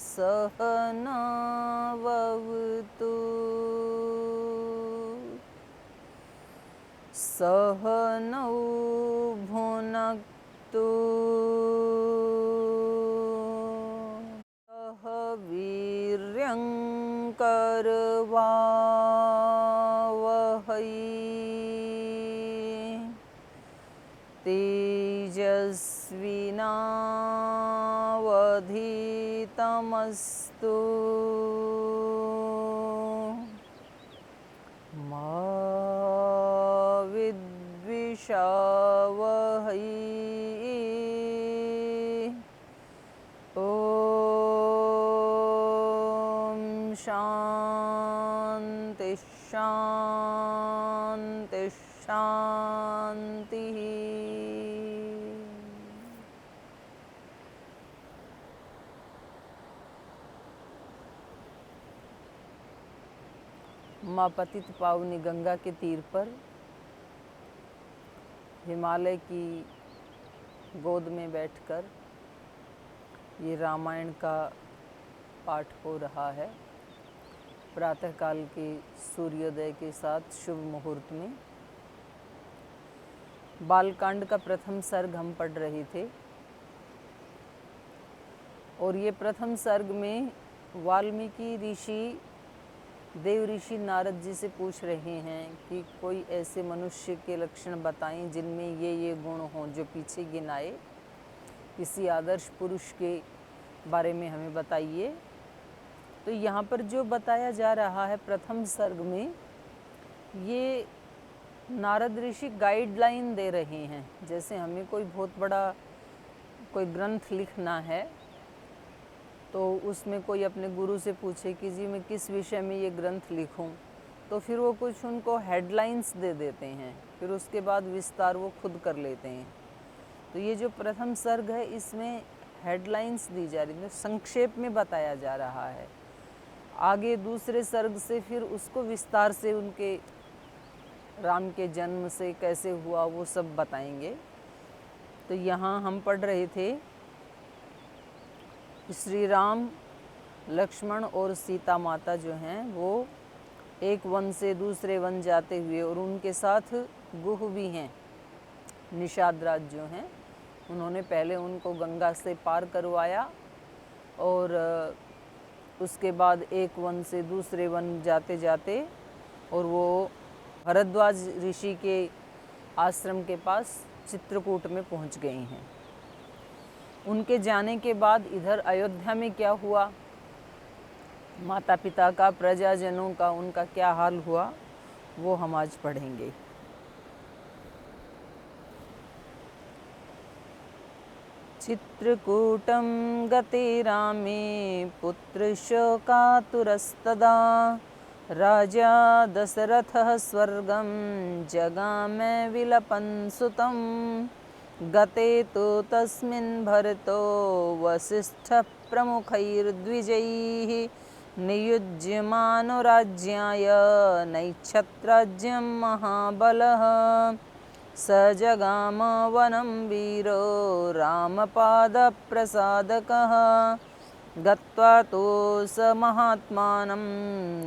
सहनाववतु सहनौ भुनक्तु सह वीर्यङ्करवावहै तेजस्विनावधीतमस्तु मा विद्विषावहै ॐ शान्ति शान्ति शान्तिः। माँ पतित पावनी गंगा के तीर पर हिमालय की गोद में बैठकर ये रामायण का पाठ हो रहा है। प्रातःकाल के सूर्योदय के साथ शुभ मुहूर्त में बालकांड का प्रथम सर्ग हम पढ़ रहे थे और ये प्रथम सर्ग में वाल्मीकि ऋषि देव ऋषि नारद जी से पूछ रहे हैं कि कोई ऐसे मनुष्य के लक्षण बताएं जिनमें ये गुण हों जो पीछे गिनाए, किसी आदर्श पुरुष के बारे में हमें बताइए। तो यहाँ पर जो बताया जा रहा है प्रथम सर्ग में, ये नारद ऋषि गाइडलाइन दे रहे हैं। जैसे हमें कोई बहुत बड़ा कोई ग्रंथ लिखना है तो उसमें कोई अपने गुरु से पूछे कि जी मैं किस विषय में ये ग्रंथ लिखूं, तो फिर वो कुछ उनको हेडलाइंस दे देते हैं, फिर उसके बाद विस्तार वो खुद कर लेते हैं। तो ये जो प्रथम सर्ग है इसमें हेडलाइंस दी जा रही है, संक्षेप में बताया जा रहा है। आगे दूसरे सर्ग से फिर उसको विस्तार से उनके राम के जन्म से कैसे हुआ वो सब बताएंगे। तो यहाँ हम पढ़ रहे थे श्री राम, लक्ष्मण और सीता माता जो हैं वो एक वन से दूसरे वन जाते हुए, और उनके साथ गुह भी हैं, निषाद राज जो हैं, उन्होंने पहले उनको गंगा से पार करवाया और उसके बाद एक वन से दूसरे वन जाते जाते और वो भरद्वाज ऋषि के आश्रम के पास चित्रकूट में पहुंच गए हैं। उनके जाने के बाद इधर अयोध्या में क्या हुआ, माता पिता का, प्रजाजनों का, उनका क्या हाल हुआ, वो हम आज पढ़ेंगे। चित्रकूटं गते रामे पुत्रशोकातुरस्तदा राजा दशरथः स्वर्गं जगाम विलपन् सुतम् गते तु तस्मिन् भरतो वसिष्ठः प्रमुखैर्द्विजैः नियुज्यमानो राज्याय नैच्छत्राज्यं महाबलः स जगाम वनं वीरो रामपादप्रसादकः गत्वा तु स महात्मानं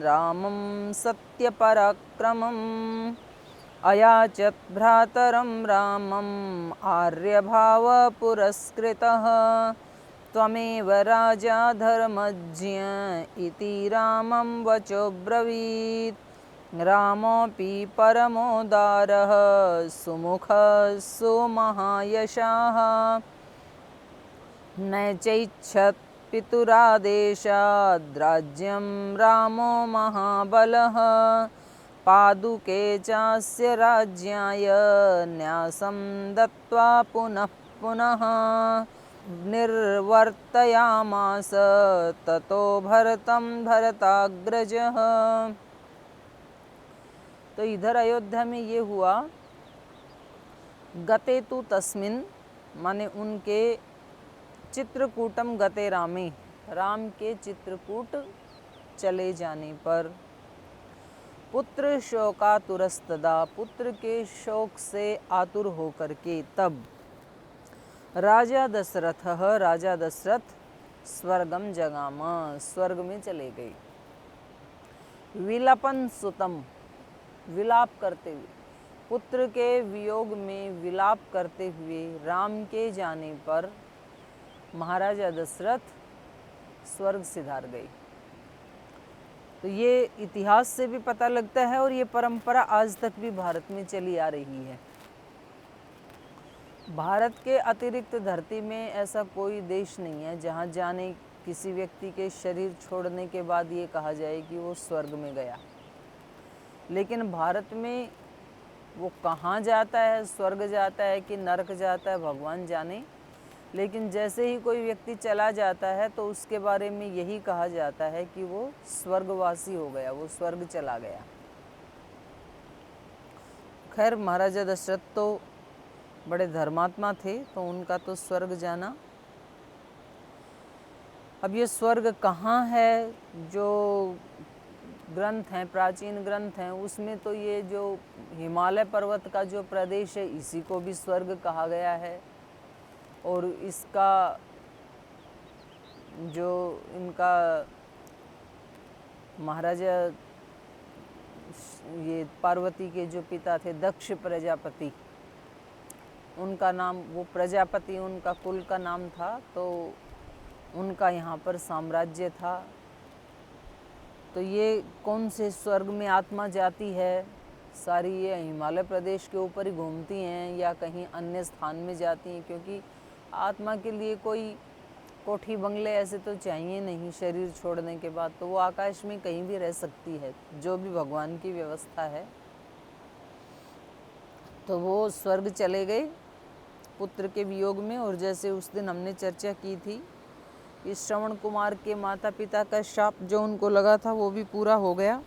रामं सत्यपराक्रमम् अयाचत् भ्रातरं रामम् आर्यभावपुरस्कृतः त्वमेव राजा धर्मज्ञ इति रामं वचोब्रवीत् रामोऽपि परमोदारः सुमुखः सुमहायशाः न चैच्छत् पितुरादेशाद् राज्यं रामो महाबलः पादुके चास्य राज्याय न्यासं दत्त्वा पुनः पुनः निर्वर्तयामास ततो भरतं भरताग्रजः। तो इधर अयोध्या में ये हुआ, गते तु तस्मिन माने उनके चित्रकूटम गते रामे, राम के चित्रकूट चले जाने पर, पुत्र शोकातुरस्तदा, पुत्र के शोक से आतुर होकर के, तब राजा दशरथ, राजा दशरथ स्वर्गम जगाम, स्वर्ग में चले गए। विलपन सुतम, विलाप करते हुए, पुत्र के वियोग में विलाप करते हुए राम के जाने पर महाराजा दशरथ स्वर्ग सिधार गए। तो ये इतिहास से भी पता लगता है और ये परंपरा आज तक भी भारत में चली आ रही है। भारत के अतिरिक्त धरती में ऐसा कोई देश नहीं है जहाँ जाने किसी व्यक्ति के शरीर छोड़ने के बाद ये कहा जाए कि वो स्वर्ग में गया। लेकिन भारत में वो कहाँ जाता है, स्वर्ग जाता है कि नरक जाता है, भगवान जाने। लेकिन जैसे ही कोई व्यक्ति चला जाता है तो उसके बारे में यही कहा जाता है कि वो स्वर्गवासी हो गया, वो स्वर्ग चला गया। खैर, महाराजा दशरथ तो बड़े धर्मात्मा थे, तो उनका तो स्वर्ग जाना। अब ये स्वर्ग कहाँ है? जो ग्रंथ हैं, प्राचीन ग्रंथ हैं, उसमें तो ये जो हिमालय पर्वत का जो प्रदेश है इसी को भी स्वर्ग कहा गया है। और इसका जो इनका महाराजा ये पार्वती के जो पिता थे दक्ष प्रजापति, उनका नाम, वो प्रजापति उनका कुल का नाम था, तो उनका यहाँ पर साम्राज्य था। तो ये कौन से स्वर्ग में आत्मा जाती है? सारी ये हिमालय प्रदेश के ऊपर ही घूमती हैं या कहीं अन्य स्थान में जाती हैं? क्योंकि आत्मा के लिए कोई कोठी बंगले ऐसे तो चाहिए नहीं शरीर छोड़ने के बाद, तो वो आकाश में कहीं भी रह सकती है, जो भी भगवान की व्यवस्था है। तो वो स्वर्ग चले गए पुत्र के वियोग में। और जैसे उस दिन हमने चर्चा की थी कि श्रवण कुमार के माता पिता का शाप जो उनको लगा था वो भी पूरा हो गया।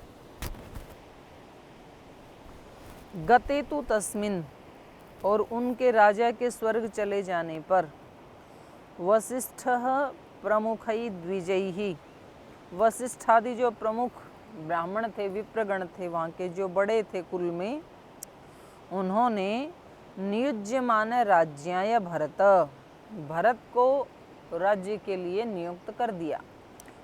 गते तु तस्मिन, और उनके राजा के स्वर्ग चले जाने पर वशिष्ठ प्रमुखई द्विजयी, वशिष्ठ आदि जो प्रमुख ब्राह्मण थे, विप्रगण थे, वहाँ के जो बड़े थे कुल में, उन्होंने नियुज्यमान राज्याय भरत, भरत को राज्य के लिए नियुक्त कर दिया।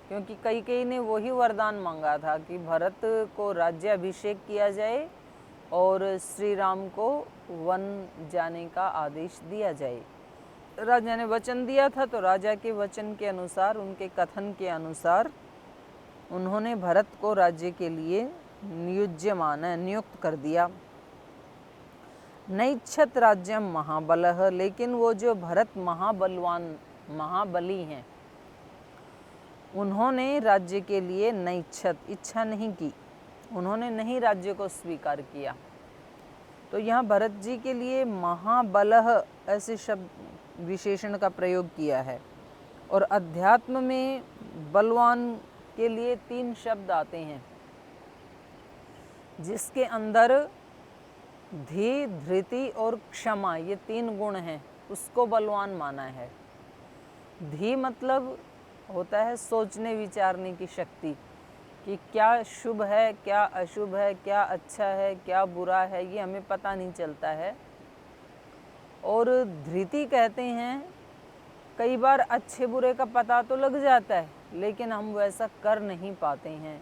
क्योंकि कई ने वही वरदान मांगा था कि भरत को राज्याभिषेक किया जाए और श्री राम को वन जाने का आदेश दिया जाए। राजा ने वचन दिया था, तो राजा के वचन के अनुसार, उनके कथन के अनुसार उन्होंने भरत को राज्य के लिए नियुज्यमान नियुक्त कर दिया। नैच्छत राज्यम महाबलः, लेकिन वो जो भरत महाबलवान महाबली हैं, उन्होंने राज्य के लिए नैच्छत, इच्छा नहीं की, उन्होंने नहीं राज्य को स्वीकार किया। तो यहाँ भरत जी के लिए महाबलः ऐसे शब्द विशेषण का प्रयोग किया है। और अध्यात्म में बलवान के लिए 3 शब्द आते हैं, जिसके अंदर धी, धृति और क्षमा, ये 3 गुण हैं, उसको बलवान माना है। धी मतलब होता है सोचने विचारने की शक्ति, कि क्या शुभ है, क्या अशुभ है, क्या अच्छा है, क्या बुरा है, ये हमें पता नहीं चलता है। और धृति कहते हैं, कई बार अच्छे बुरे का पता तो लग जाता है, लेकिन हम वैसा कर नहीं पाते हैं।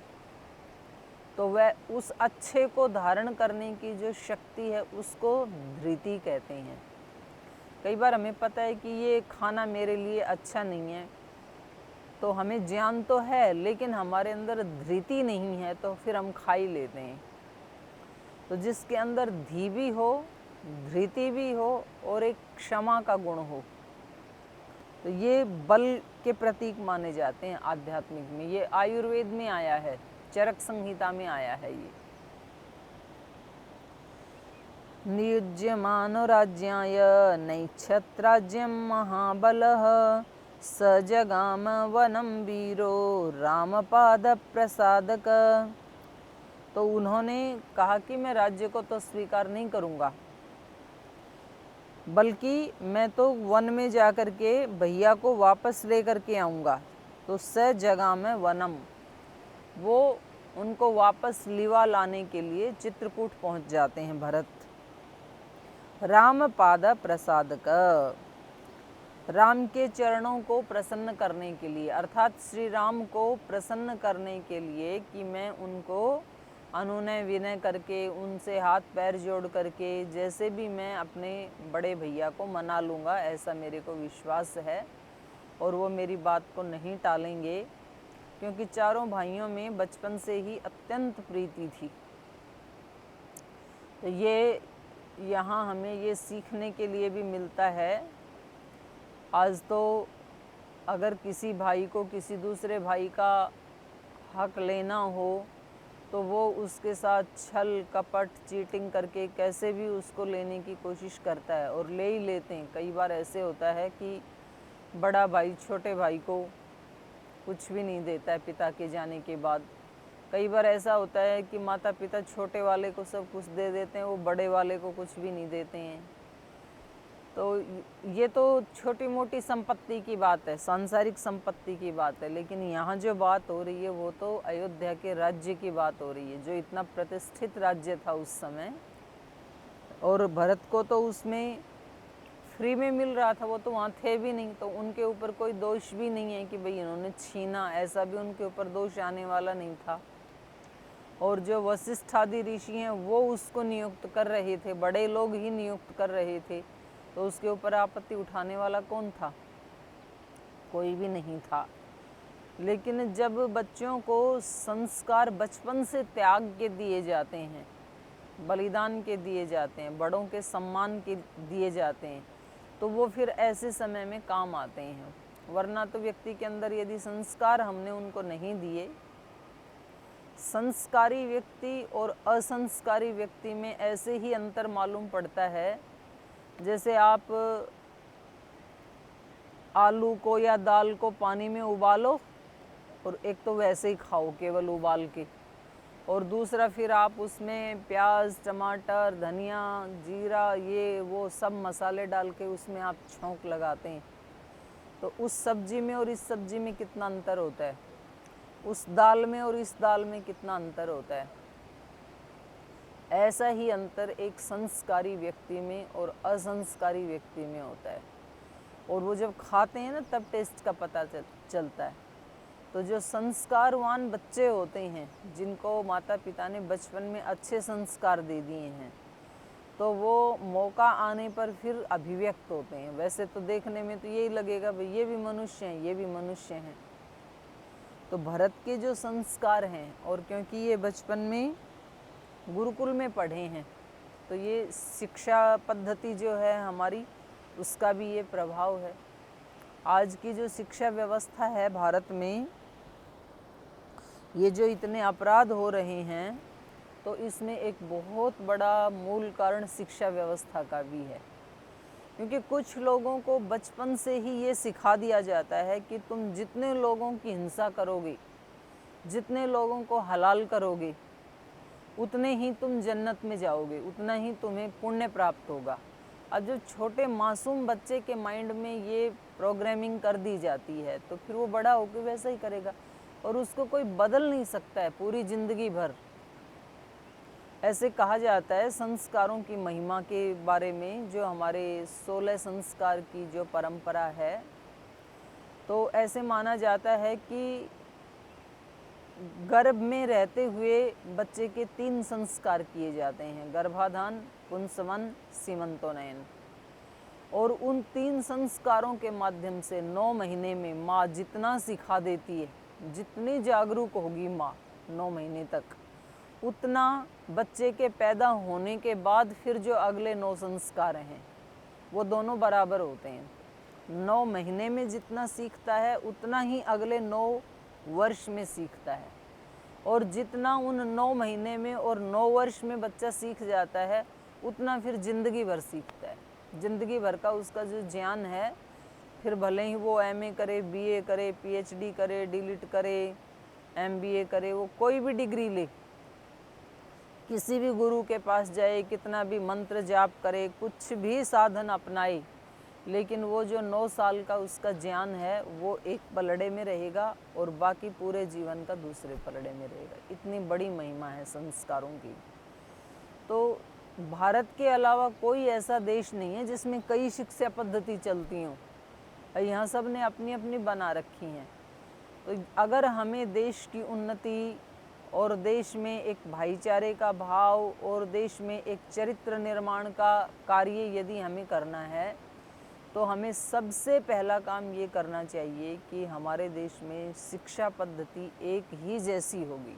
तो वह उस अच्छे को धारण करने की जो शक्ति है उसको धृति कहते हैं। कई बार हमें पता है कि ये खाना मेरे लिए अच्छा नहीं है, तो हमें ज्ञान तो है लेकिन हमारे अंदर धृति नहीं है, तो फिर हम खा ही लेते हैं। तो जिसके अंदर धी भी हो, धृति भी हो और एक क्षमा का गुण हो, तो ये बल के प्रतीक माने जाते हैं आध्यात्मिक में। ये आयुर्वेद में आया है, चरक संहिता में आया है। ये नियुज्यमानो राज्याय नैच्छत् राज्यं महाबलः स जगाम वनम वीरो रामपाद प्रसादक। तो उन्होंने कहा कि मैं राज्य को तो स्वीकार नहीं करूँगा, बल्कि मैं तो वन में जाकर के भैया को वापस लेकर के आऊँगा। तो स जगाम वनम, वो उनको वापस लिवा लाने के लिए चित्रकूट पहुँच जाते हैं भरत। रामपाद प्रसादक, राम के चरणों को प्रसन्न करने के लिए, अर्थात श्री राम को प्रसन्न करने के लिए कि मैं उनको अनुनय विनय करके, उनसे हाथ पैर जोड़ करके, जैसे भी मैं अपने बड़े भैया को मना लूँगा, ऐसा मेरे को विश्वास है और वो मेरी बात को नहीं टालेंगे, क्योंकि चारों भाइयों में बचपन से ही अत्यंत प्रीति थी। तो ये यहाँ हमें ये सीखने के लिए भी मिलता है। आज तो अगर किसी भाई को किसी दूसरे भाई का हक लेना हो तो वो उसके साथ छल कपट चीटिंग करके कैसे भी उसको लेने की कोशिश करता है और ले ही लेते हैं। कई बार ऐसे होता है कि बड़ा भाई छोटे भाई को कुछ भी नहीं देता है पिता के जाने के बाद। कई बार ऐसा होता है कि माता पिता छोटे वाले को सब कुछ दे देते हैं, वो बड़े वाले को कुछ भी नहीं देते हैं। तो ये तो छोटी मोटी संपत्ति की बात है, सांसारिक संपत्ति की बात है, लेकिन यहाँ जो बात हो रही है वो तो अयोध्या के राज्य की बात हो रही है, जो इतना प्रतिष्ठित राज्य था उस समय, और भरत को तो उसमें फ्री में मिल रहा था, वो तो वहाँ थे भी नहीं, तो उनके ऊपर कोई दोष भी नहीं है कि भाई इन्होंने छीना, ऐसा भी उनके ऊपर दोष आने वाला नहीं था। और जो वशिष्ठ आदि ऋषि हैं वो उसको नियुक्त कर रहे थे, बड़े लोग ही नियुक्त कर रहे थे, तो उसके ऊपर आपत्ति उठाने वाला कौन था? कोई भी नहीं था। लेकिन जब बच्चों को संस्कार बचपन से त्याग के दिए जाते हैं, बलिदान के दिए जाते हैं, बड़ों के सम्मान के दिए जाते हैं, तो वो फिर ऐसे समय में काम आते हैं। वरना तो व्यक्ति के अंदर यदि संस्कार हमने उनको नहीं दिए, संस्कारी व्यक्ति और असंस्कारी व्यक्ति में ऐसे ही अंतर मालूम पड़ता है। जैसे आप आलू को या दाल को पानी में उबालो और एक तो वैसे ही खाओ केवल उबाल के, और दूसरा फिर आप उसमें प्याज टमाटर धनिया जीरा ये वो सब मसाले डाल के उसमें आप छौंक लगाते हैं, तो उस सब्जी में और इस सब्जी में कितना अंतर होता है, उस दाल में और इस दाल में कितना अंतर होता है। ऐसा ही अंतर एक संस्कारी व्यक्ति में और असंस्कारी व्यक्ति में होता है, और वो जब खाते हैं ना तब टेस्ट का पता चलता है। तो जो संस्कारवान बच्चे होते हैं, जिनको माता पिता ने बचपन में अच्छे संस्कार दे दिए हैं, तो वो मौका आने पर फिर अभिव्यक्त होते हैं। वैसे तो देखने में तो यही लगेगा भाई ये भी मनुष्य हैं, ये भी मनुष्य हैं। तो भरत के जो संस्कार हैं, और क्योंकि ये बचपन में गुरुकुल में पढ़े हैं, तो ये शिक्षा पद्धति जो है हमारी, उसका भी ये प्रभाव है। आज की जो शिक्षा व्यवस्था है भारत में, ये जो इतने अपराध हो रहे हैं, तो इसमें एक बहुत बड़ा मूल कारण शिक्षा व्यवस्था का भी है। क्योंकि कुछ लोगों को बचपन से ही ये सिखा दिया जाता है कि तुम जितने लोगों की हिंसा करोगे, जितने लोगों को हलाल करोगे, उतने ही तुम जन्नत में जाओगे, उतना ही तुम्हें पुण्य प्राप्त होगा। अब जो छोटे मासूम बच्चे के माइंड में ये प्रोग्रामिंग कर दी जाती है, तो फिर वो बड़ा होकर वैसा ही करेगा, और उसको कोई बदल नहीं सकता है पूरी ज़िंदगी भर। ऐसे कहा जाता है संस्कारों की महिमा के बारे में, जो हमारे 16 संस्कार की जो परंपरा है, तो ऐसे माना जाता है कि गर्भ में रहते हुए बच्चे के 3 संस्कार किए जाते हैं, गर्भाधान पुंसवन सीमंतोनयन। और उन 3 संस्कारों के माध्यम से 9 महीने में माँ जितना सिखा देती है, जितनी जागरूक होगी माँ 9 महीने तक, उतना बच्चे के पैदा होने के बाद फिर जो अगले 9 संस्कार हैं वो दोनों बराबर होते हैं। 9 महीने में जितना सीखता है उतना ही अगले 9 वर्ष में सीखता है, और जितना उन 9 महीने में और 9 वर्ष में बच्चा सीख जाता है, उतना फिर ज़िंदगी भर सीखता है। ज़िंदगी भर का उसका जो ज्ञान है, फिर भले ही वो MA करे, BA करे, PhD करे, DLIT करे, MBA करे, वो कोई भी डिग्री ले, किसी भी गुरु के पास जाए, कितना भी मंत्र जाप करे, कुछ भी साधन अपनाए, लेकिन वो जो 9 साल का उसका ज्ञान है वो एक पलड़े में रहेगा और बाकी पूरे जीवन का दूसरे पलड़े में रहेगा। इतनी बड़ी महिमा है संस्कारों की। तो भारत के अलावा कोई ऐसा देश नहीं है जिसमें कई शिक्षा पद्धति चलती हों। यहाँ सब ने अपनी अपनी बना रखी हैं। तो अगर हमें देश की उन्नति और देश में एक भाईचारे का भाव और देश में एक चरित्र निर्माण का कार्य यदि हमें करना है, तो हमें सबसे पहला काम ये करना चाहिए कि हमारे देश में शिक्षा पद्धति एक ही जैसी होगी।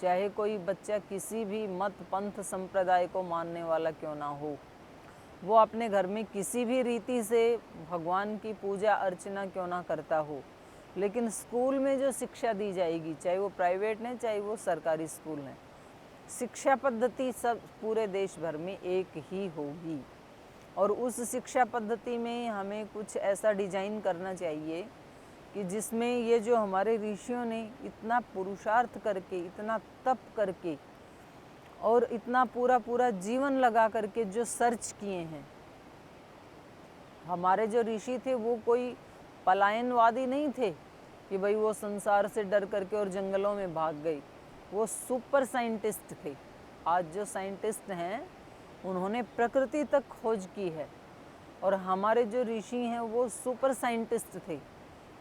चाहे कोई बच्चा किसी भी मत पंथ संप्रदाय को मानने वाला क्यों ना हो, वो अपने घर में किसी भी रीति से भगवान की पूजा अर्चना क्यों ना करता हो, लेकिन स्कूल में जो शिक्षा दी जाएगी, चाहे वो प्राइवेट है चाहे वो सरकारी स्कूल है, शिक्षा पद्धति सब पूरे देश भर में एक ही होगी। और उस शिक्षा पद्धति में हमें कुछ ऐसा डिजाइन करना चाहिए कि जिसमें ये जो हमारे ऋषियों ने इतना पुरुषार्थ करके, इतना तप करके और इतना पूरा पूरा जीवन लगा करके जो सर्च किए हैं, हमारे जो ऋषि थे वो कोई पलायनवादी नहीं थे कि भाई वो संसार से डर करके और जंगलों में भाग गई। वो सुपर साइंटिस्ट थे। आज जो साइंटिस्ट हैं उन्होंने प्रकृति तक खोज की है, और हमारे जो ऋषि हैं वो सुपर साइंटिस्ट थे।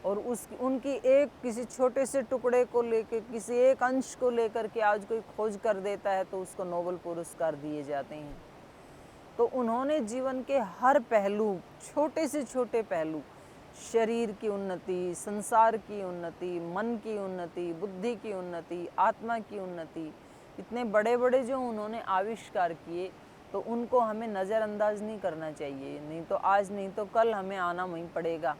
और उनकी एक किसी छोटे से टुकड़े को लेकर, किसी एक अंश को लेकर के आज कोई खोज कर देता है तो उसको नोबेल पुरस्कार दिए जाते हैं। तो उन्होंने जीवन के हर पहलू, छोटे से छोटे पहलू, शरीर की उन्नति, संसार की उन्नति, मन की उन्नति, बुद्धि की उन्नति, आत्मा की उन्नति, इतने बड़े बड़े जो उन्होंने आविष्कार किए, तो उनको हमें नज़रअंदाज नहीं करना चाहिए। नहीं तो आज नहीं तो कल हमें आना वहीं पड़ेगा।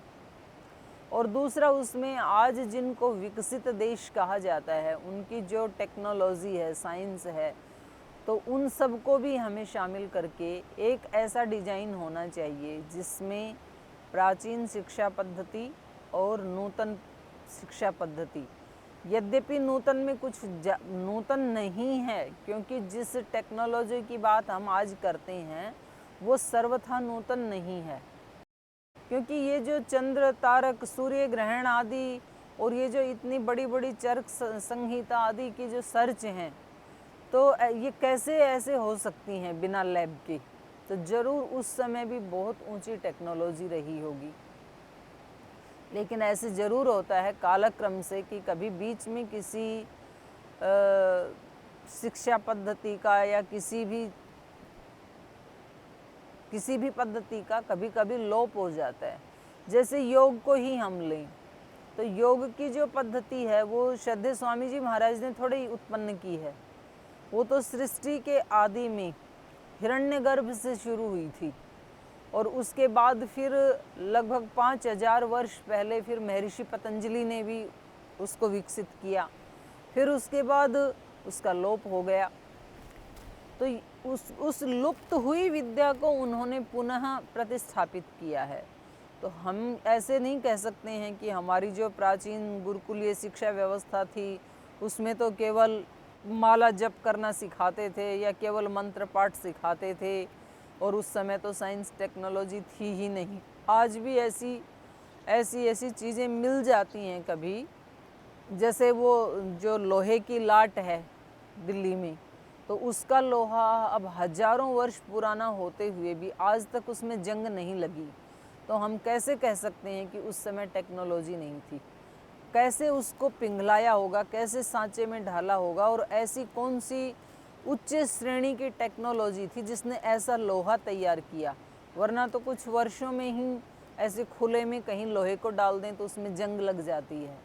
और दूसरा, उसमें आज जिनको विकसित देश कहा जाता है, उनकी जो टेक्नोलॉजी है, साइंस है, तो उन सबको भी हमें शामिल करके एक ऐसा डिजाइन होना चाहिए जिसमें प्राचीन शिक्षा पद्धति और नूतन शिक्षा पद्धति, यद्यपि नूतन में कुछ नूतन नहीं है, क्योंकि जिस टेक्नोलॉजी की बात हम आज करते हैं वो सर्वथा नूतन नहीं है। क्योंकि ये जो चंद्र तारक सूर्य ग्रहण आदि और ये जो इतनी बड़ी बड़ी चरक संहिता आदि की जो सर्च हैं, तो ये कैसे ऐसे हो सकती हैं बिना लैब के? तो ज़रूर उस समय भी बहुत ऊंची टेक्नोलॉजी रही होगी। लेकिन ऐसे ज़रूर होता है कालक्रम से कि कभी बीच में किसी शिक्षा पद्धति का या किसी भी पद्धति का कभी कभी लोप हो जाता है। जैसे योग को ही हम लें, तो योग की जो पद्धति है वो श्रद्धेय स्वामी जी महाराज ने थोड़ी उत्पन्न की है। वो तो सृष्टि के आदि में हिरण्यगर्भ से शुरू हुई थी, और उसके बाद फिर लगभग 5000 वर्ष पहले फिर महर्षि पतंजलि ने भी उसको विकसित किया। फिर उसके बाद उसका लोप हो गया। तो उस लुप्त हुई विद्या को उन्होंने पुनः प्रतिस्थापित किया है। तो हम ऐसे नहीं कह सकते हैं कि हमारी जो प्राचीन गुरुकुलीय शिक्षा व्यवस्था थी उसमें तो केवल माला जप करना सिखाते थे या केवल मंत्र पाठ सिखाते थे, और उस समय तो साइंस टेक्नोलॉजी थी ही नहीं। आज भी ऐसी चीज़ें मिल जाती हैं कभी, जैसे वो जो लोहे की लाट है दिल्ली में, तो उसका लोहा अब हजारों वर्ष पुराना होते हुए भी आज तक उसमें जंग नहीं लगी। तो हम कैसे कह सकते हैं कि उस समय टेक्नोलॉजी नहीं थी? कैसे उसको पिघलाया होगा, कैसे सांचे में ढाला होगा, और ऐसी कौन सी उच्च श्रेणी की टेक्नोलॉजी थी जिसने ऐसा लोहा तैयार किया? वरना तो कुछ वर्षों में ही ऐसे खुले में कहीं लोहे को डाल दें तो उसमें जंग लग जाती है।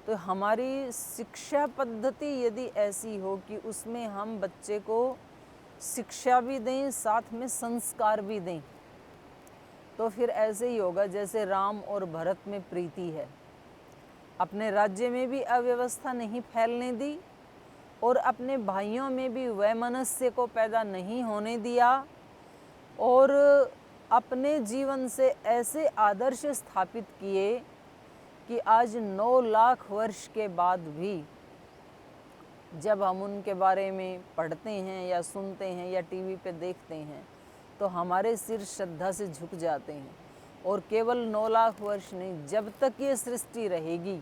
तो हमारी शिक्षा पद्धति यदि ऐसी हो कि उसमें हम बच्चे को शिक्षा भी दें, साथ में संस्कार भी दें, तो फिर ऐसे ही होगा जैसे राम और भरत में प्रीति है। अपने राज्य में भी अव्यवस्था नहीं फैलने दी और अपने भाइयों में भी वैमनस्य को पैदा नहीं होने दिया, और अपने जीवन से ऐसे आदर्श स्थापित किए कि आज 9 लाख वर्ष के बाद भी जब हम उनके बारे में पढ़ते हैं या सुनते हैं या टीवी पे देखते हैं तो हमारे सिर श्रद्धा से झुक जाते हैं। और केवल 9 लाख वर्ष नहीं, जब तक ये सृष्टि रहेगी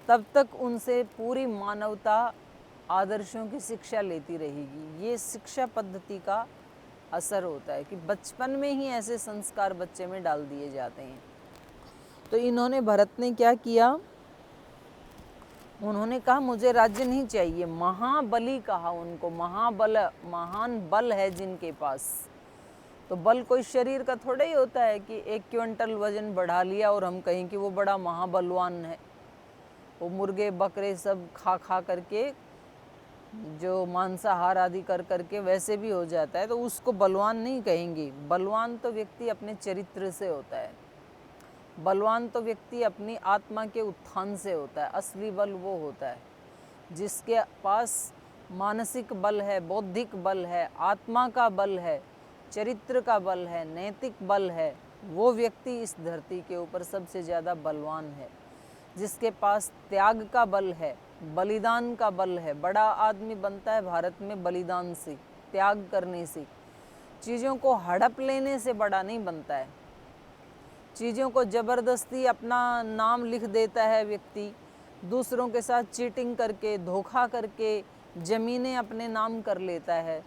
तब तक उनसे पूरी मानवता आदर्शों की शिक्षा लेती रहेगी। ये शिक्षा पद्धति का असर होता है कि बचपन में ही ऐसे संस्कार बच्चे में डाल दिए जाते हैं। तो इन्होंने, भरत ने क्या किया, उन्होंने कहा मुझे राज्य नहीं चाहिए। महाबली कहा उनको, महाबल, महान बल है जिनके पास। तो बल कोई शरीर का थोड़ा ही होता है कि 1 क्विंटल वजन बढ़ा लिया और हम कहें कि वो बड़ा महाबलवान है। वो मुर्गे बकरे सब खा खा करके, जो मांसाहार आदि कर करके वैसे भी हो जाता है, तो उसको बलवान नहीं कहेंगे। बलवान तो व्यक्ति अपने चरित्र से होता है, बलवान तो व्यक्ति अपनी आत्मा के उत्थान से होता है। असली बल वो होता है जिसके पास मानसिक बल है, बौद्धिक बल है, आत्मा का बल है, चरित्र का बल है, नैतिक बल है। वो व्यक्ति इस धरती के ऊपर सबसे ज़्यादा बलवान है। जिसके पास त्याग का बल है, बलिदान का बल है। बड़ा आदमी बनता है भारत में बलिदान से, त्याग करने से। चीज़ों को हड़प लेने से बड़ा नहीं बनता है। चीज़ों को ज़बरदस्ती अपना नाम लिख देता है व्यक्ति, दूसरों के साथ चीटिंग करके, धोखा करके ज़मीनें अपने नाम कर लेता है।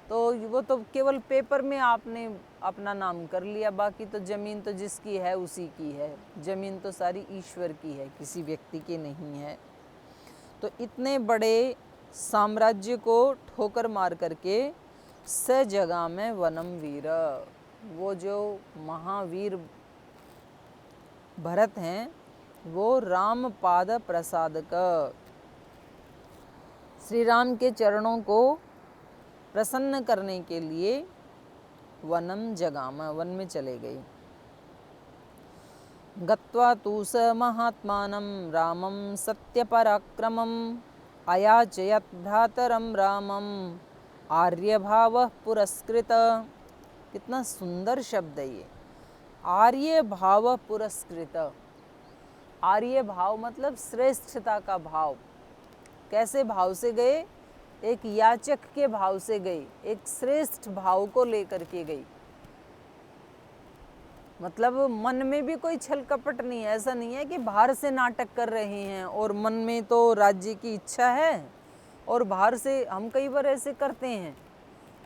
तो वो तो केवल पेपर में आपने अपना नाम कर लिया, बाकी तो ज़मीन तो जिसकी है उसी की है। ज़मीन तो सारी ईश्वर की है, किसी व्यक्ति की नहीं है। तो इतने बड़े साम्राज्य को ठोकर मार करके स जगह में वनम वीर, वो जो महावीर भरत हैं, वो राम पाद प्रसाद का, श्री राम के चरणों को प्रसन्न करने के लिए वनम जगाम, वन में चले गए। गत्वा तु स महात्मानं रामं सत्यपराक्रमं अयाचयत् भ्रातरं रामं आर्यभावः पुरस्कृत। कितना सुंदर शब्द है ये, आर्य भाव पुरस्कृत। आर्य भाव मतलब श्रेष्ठता का भाव। कैसे भाव से गए? एक याचक के भाव से गई, एक श्रेष्ठ भाव को लेकर के गई। मतलब मन में भी कोई छल कपट नहीं है। ऐसा नहीं है कि बाहर से नाटक कर रहे हैं और मन में तो राज्य की इच्छा है, और बाहर से हम कई बार ऐसे करते हैं।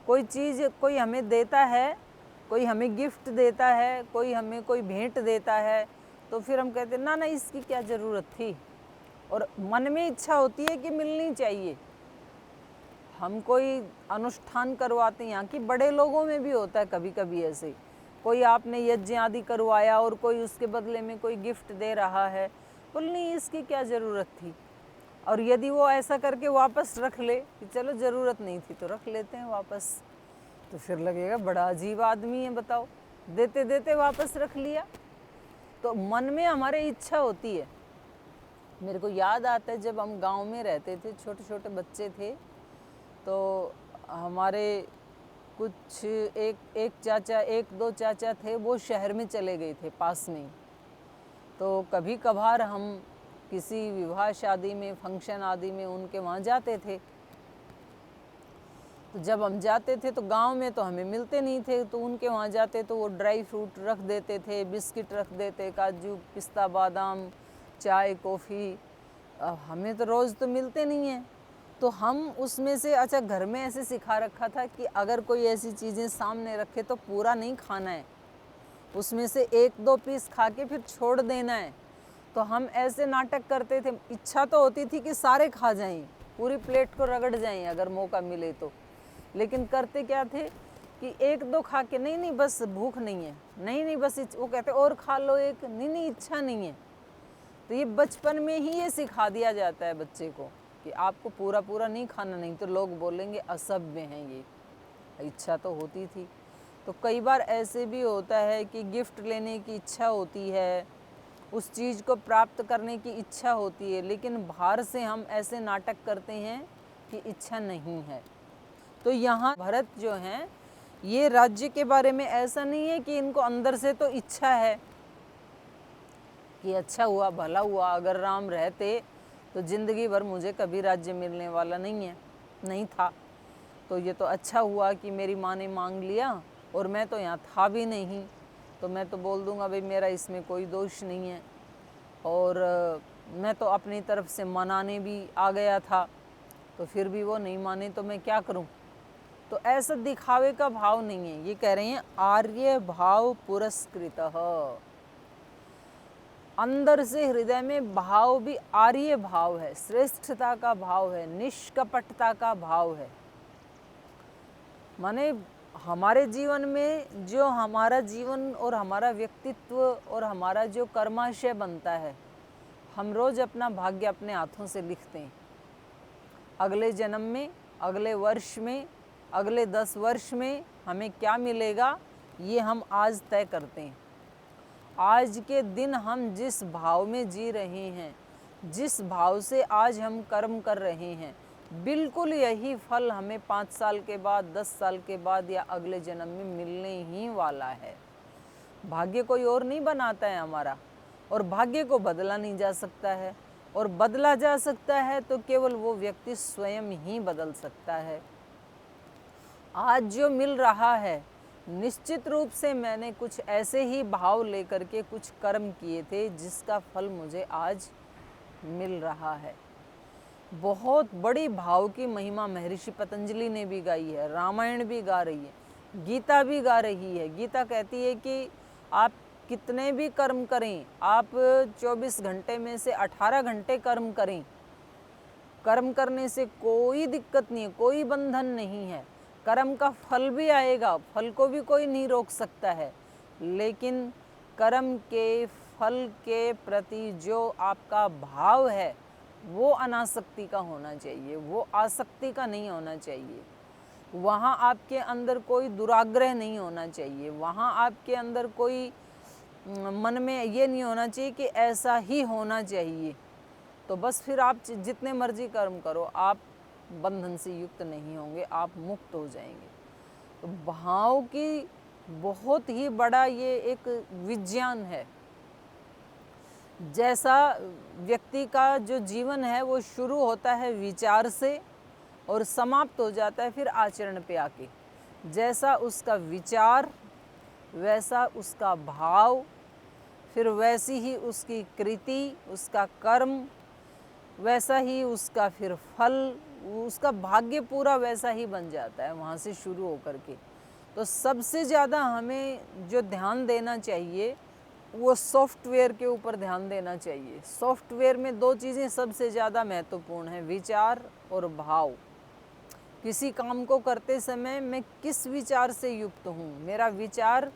कोई चीज़ कोई हमें देता है, कोई हमें गिफ्ट देता है, कोई हमें कोई भेंट देता है, तो फिर हम कहते हैं ना ना इसकी क्या ज़रूरत थी, और मन में इच्छा होती है कि मिलनी चाहिए। हम कोई अनुष्ठान करवाते हैं, यहाँ की बड़े लोगों में भी होता है कभी कभी ऐसे, कोई आपने यज्ञ आदि करवाया और कोई उसके बदले में कोई गिफ्ट दे रहा है, बोल नहीं इसकी क्या ज़रूरत थी। और यदि वो ऐसा करके वापस रख ले कि चलो ज़रूरत नहीं थी तो रख लेते हैं वापस, तो फिर लगेगा बड़ा अजीब आदमी है, बताओ, देते देते वापस रख लिया। तो मन में हमारे इच्छा होती है। मेरे को याद आता है जब हम गांव में रहते थे, छोटे छोटे बच्चे थे, तो हमारे कुछ एक चाचा, एक दो चाचा थे, वो शहर में चले गए थे पास में। तो कभी कभार हम किसी विवाह शादी में, फंक्शन आदि में उनके वहाँ जाते थे। तो जब हम जाते थे तो गांव में तो हमें मिलते नहीं थे, तो उनके वहाँ जाते तो वो ड्राई फ्रूट रख देते थे, बिस्किट रख देते, काजू पिस्ता बादाम, चाय कॉफ़ी। हमें तो रोज़ तो मिलते नहीं हैं, तो हम उसमें से, अच्छा घर में ऐसे सिखा रखा था कि अगर कोई ऐसी चीज़ें सामने रखे तो पूरा नहीं खाना है, उसमें से 1-2 पीस खा के फिर छोड़ देना है। तो हम ऐसे नाटक करते थे, इच्छा तो होती थी कि सारे खा जाएं, पूरी प्लेट को रगड़ जाएं अगर मौका मिले तो, लेकिन करते क्या थे कि 1-2 खा के, नहीं नहीं बस भूख नहीं है, नहीं नहीं बस, वो कहते और खा लो एक, नहीं नहीं इच्छा नहीं है। तो ये बचपन में ही ये सिखा दिया जाता है बच्चे को कि आपको पूरा पूरा नहीं खाना, नहीं तो लोग बोलेंगे असभ्य हैं ये। इच्छा तो होती थी। तो कई बार ऐसे भी होता है कि गिफ्ट लेने की इच्छा होती है, उस चीज़ को प्राप्त करने की इच्छा होती है, लेकिन बाहर से हम ऐसे नाटक करते हैं कि इच्छा नहीं है। तो यहाँ भरत जो हैं, ये राज्य के बारे में ऐसा नहीं है कि इनको अंदर से तो इच्छा है कि अच्छा हुआ भला हुआ, अगर राम रहते तो ज़िंदगी भर मुझे कभी राज्य मिलने वाला नहीं था, तो ये तो अच्छा हुआ कि मेरी माँ ने मांग लिया और मैं तो यहाँ था भी नहीं, तो मैं तो बोल दूँगा भाई मेरा इसमें कोई दोष नहीं है, और मैं तो अपनी तरफ से मनाने भी आ गया था, तो फिर भी वो नहीं माने तो मैं क्या करूँ। तो ऐसा दिखावे का भाव नहीं है, ये कह रहे हैं आर्य भाव पुरस्कृतः। अंदर से हृदय में भाव भी आर्य भाव है, श्रेष्ठता का भाव है, निष्कपटता का भाव है। माने हमारे जीवन में जो हमारा जीवन और हमारा व्यक्तित्व और हमारा जो कर्माशय बनता है, हम रोज अपना भाग्य अपने हाथों से लिखते हैं। अगले जन्म में, अगले वर्ष में, अगले 10 वर्ष में हमें क्या मिलेगा, ये हम आज तय करते हैं। आज के दिन हम जिस भाव में जी रहे हैं, जिस भाव से आज हम कर्म कर रहे हैं, बिल्कुल यही फल हमें 5 साल के बाद, 10 साल के बाद या अगले जन्म में मिलने ही वाला है। भाग्य कोई और नहीं बनाता है हमारा, और भाग्य को बदला नहीं जा सकता है, और बदला जा सकता है तो केवल वो व्यक्ति स्वयं ही बदल सकता है। आज जो मिल रहा है, निश्चित रूप से मैंने कुछ ऐसे ही भाव लेकर के कुछ कर्म किए थे जिसका फल मुझे आज मिल रहा है। बहुत बड़ी भाव की महिमा महर्षि पतंजलि ने भी गाई है, रामायण भी गा रही है, गीता भी गा रही है। गीता कहती है कि आप कितने भी कर्म करें, आप 24 घंटे में से 18 घंटे कर्म करें, कर्म करने से कोई दिक्कत नहीं है, कोई बंधन नहीं है। कर्म का फल भी आएगा, फल को भी कोई नहीं रोक सकता है, लेकिन कर्म के फल के प्रति जो आपका भाव है वो अनासक्ति का होना चाहिए, वो आसक्ति का नहीं होना चाहिए। वहाँ आपके अंदर कोई दुराग्रह नहीं होना चाहिए, वहाँ आपके अंदर कोई मन में ये नहीं होना चाहिए कि ऐसा ही होना चाहिए। तो बस फिर आप जितने मर्जी कर्म करो, आप बंधन से युक्त नहीं होंगे, आप मुक्त हो जाएंगे। तो भाव की बहुत ही बड़ा ये एक विज्ञान है। जैसा व्यक्ति का जो जीवन है वो शुरू होता है विचार से और समाप्त हो जाता है फिर आचरण पे आके। जैसा उसका विचार, वैसा उसका भाव, फिर वैसी ही उसकी कृति, उसका कर्म, वैसा ही उसका फिर फल, उसका भाग्य पूरा वैसा ही बन जाता है वहाँ से शुरू होकर के। तो सबसे ज़्यादा हमें जो ध्यान देना चाहिए वो सॉफ्टवेयर के ऊपर ध्यान देना चाहिए। सॉफ्टवेयर में 2 चीज़ें सबसे ज़्यादा महत्वपूर्ण हैं, विचार और भाव। किसी काम को करते समय मैं किस विचार से युक्त हूँ, मेरा विचार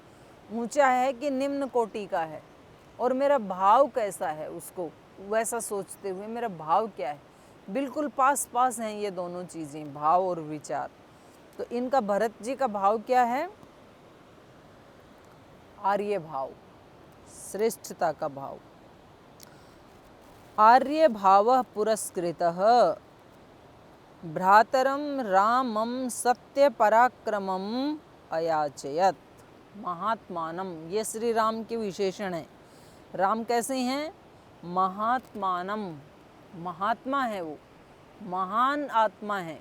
ऊंचा है कि निम्न कोटि का है, और मेरा भाव कैसा है, उसको वैसा सोचते हुए मेरा भाव क्या है। बिल्कुल पास पास हैं ये दोनों चीज़ें, भाव और विचार। तो इनका भरत जी का भाव क्या है, आर्य भाव, श्रेष्ठता का भाव। आर्य भाव पुरस्कृतः भ्रातरम रामम सत्य पराक्रमम अयाचयत महात्मानम। ये श्री राम के विशेषण हैं। राम कैसे हैं, महात्मानम, महात्मा है, वो महान आत्मा है।